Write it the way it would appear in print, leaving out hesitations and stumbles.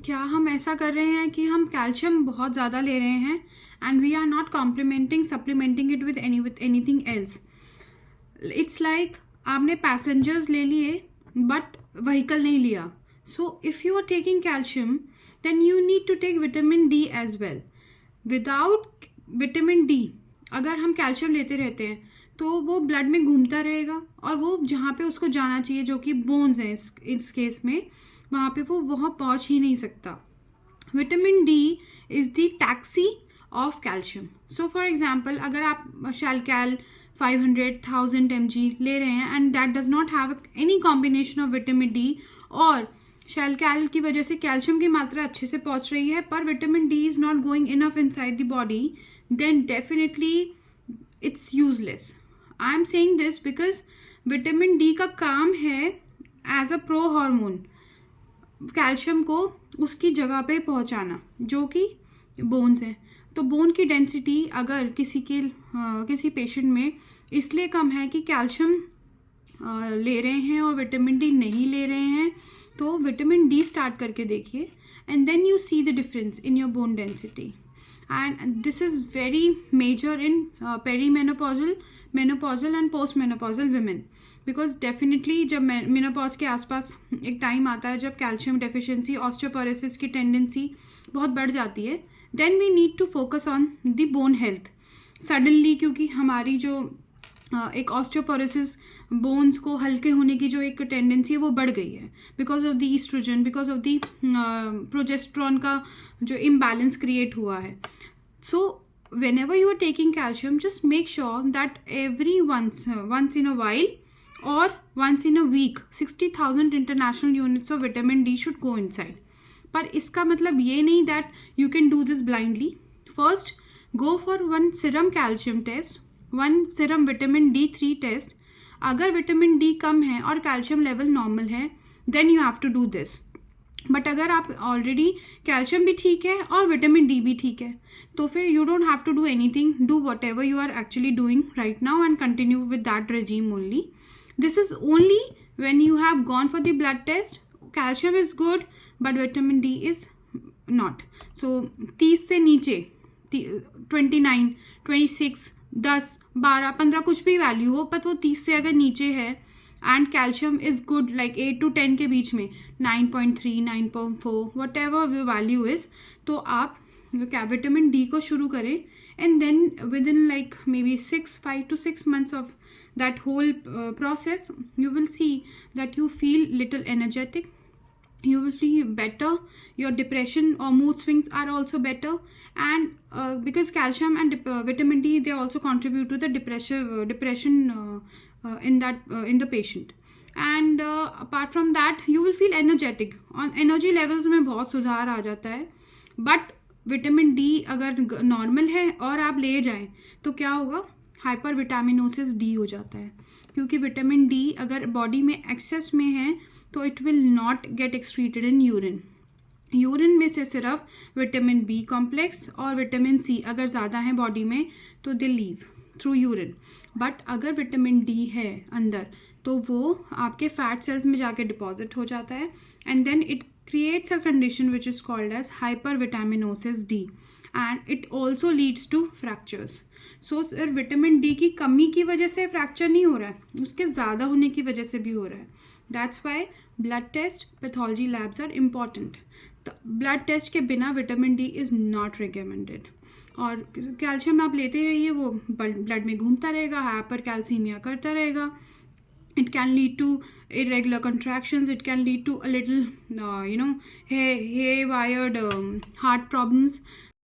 क्या हम ऐसा कर रहे हैं कि हम कैल्शियम बहुत ज़्यादा ले रहे हैं and we are not complementing supplementing it with anything else? It's like आपने पैसेंजर्स ले लिए बट व्हीकल नहीं लिया. So if you are taking calcium then you need to take vitamin D as well. Without vitamin D अगर हम calcium लेते रहते हैं तो वो ब्लड में घूमता रहेगा और वो जहाँ पे उसको जाना चाहिए, जो कि बोन्स है इस केस में, वहाँ पे वो वहाँ पहुँच ही नहीं सकता. Vitamin D is the taxi of calcium. So for example, अगर आप शैलकैल 500,000 mg ले रहे हैं and that does not have any combination of vitamin D, और शैलकैल की वजह से कैल्शियम की मात्रा अच्छे से पहुंच रही है पर vitamin D is not going enough inside the body, then definitely it's useless. I am saying this because vitamin D का काम है as a pro hormone calcium को उसकी जगह पे पहुंचाना जो कि बोन्स हैं. तो बोन की डेंसिटी अगर किसी पेशेंट में इसलिए कम है कि कैल्शियम ले रहे हैं और विटामिन डी नहीं ले रहे हैं, तो विटामिन डी स्टार्ट करके देखिए and then you see the difference in your bone density. And this is very major in perimenopausal, menopausal and post menopausal women, because definitely जब मेनोपॉज के आसपास एक टाइम आता है जब कैल्शियम डेफिशिएंसी, ऑस्टियोपोरोसिस की टेंडेंसी बहुत बढ़ जाती है, then we need to focus on the bone health suddenly, क्योंकि हमारी जो एक ऑस्टियोपोरोसिस, बोन्स को हल्के होने की जो एक टेंडेंसी है वो बढ़ गई है because of the oestrogen, because of the progesterone का जो इम्बैलेंस क्रिएट हुआ है. सो whenever you are taking calcium, just make sure that every once in a while or once in a week 60,000 international units of vitamin D should go inside. पर इसका मतलब ये नहीं that you can do this blindly. First, go for one serum calcium test, one serum vitamin D3 test. अगर vitamin D कम है और calcium level normal है then you have to do this. But अगर आप ऑलरेडी कैल्शियम भी ठीक है और विटामिन डी भी ठीक है तो फिर you don't have to do anything. Do whatever you are actually doing right now and continue with that regime only. This is only when you have gone for the blood test. Calcium is good but vitamin D is not. So 30 से नीचे 29, 26, 10, 12, 15 कुछ भी value हो, पर वो 30 से अगर नीचे है and calcium is good like 8 to 10 के बीच में 9.3, 9.4 वट एवर वैल्यू इज, तो आप विटामिन डी को शुरू करें and then within like maybe 5 to 6 months of that whole process you will see that you feel little energetic, you will feel better, your depression or mood swings are also better, and because calcium and vitamin D, they also contribute to the depression in the patient. And apart from that you will feel energetic, on energy levels में बहुत सुधार आ जाता है. But vitamin D अगर normal है और आप ले जाएं तो क्या होगा, हाइपर विटामिनोसिस डी हो जाता है, क्योंकि विटामिन डी अगर बॉडी में एक्सेस में है तो it will not gate excreted in urine. Urine में से सिर्फ विटामिन बी कॉम्प्लेक्स और विटामिन सी अगर ज़्यादा है बॉडी में तो दे लीव थ्रू यूरिन. बट अगर विटामिन डी है अंदर तो वो आपके फैट सेल्स में जाके डिपॉजिट हो जाता है and then it creates a condition which is called as hypervitaminosis D, and it also leads to fractures. So sir vitamin D की कमी की वजह से फ्रैक्चर नहीं हो रहा है, उसके ज़्यादा होने की वजह से भी हो रहा है. That's why blood test, pathology labs are important. Blood test के बिना vitamin D is not recommended. और कैल्शियम आप लेते रहिए, वो ब्लड में घूमता रहेगा, हाइपर कैल्सीमिया करता रहेगा. It can lead to irregular contractions. It can lead to a little, haywired heart problems.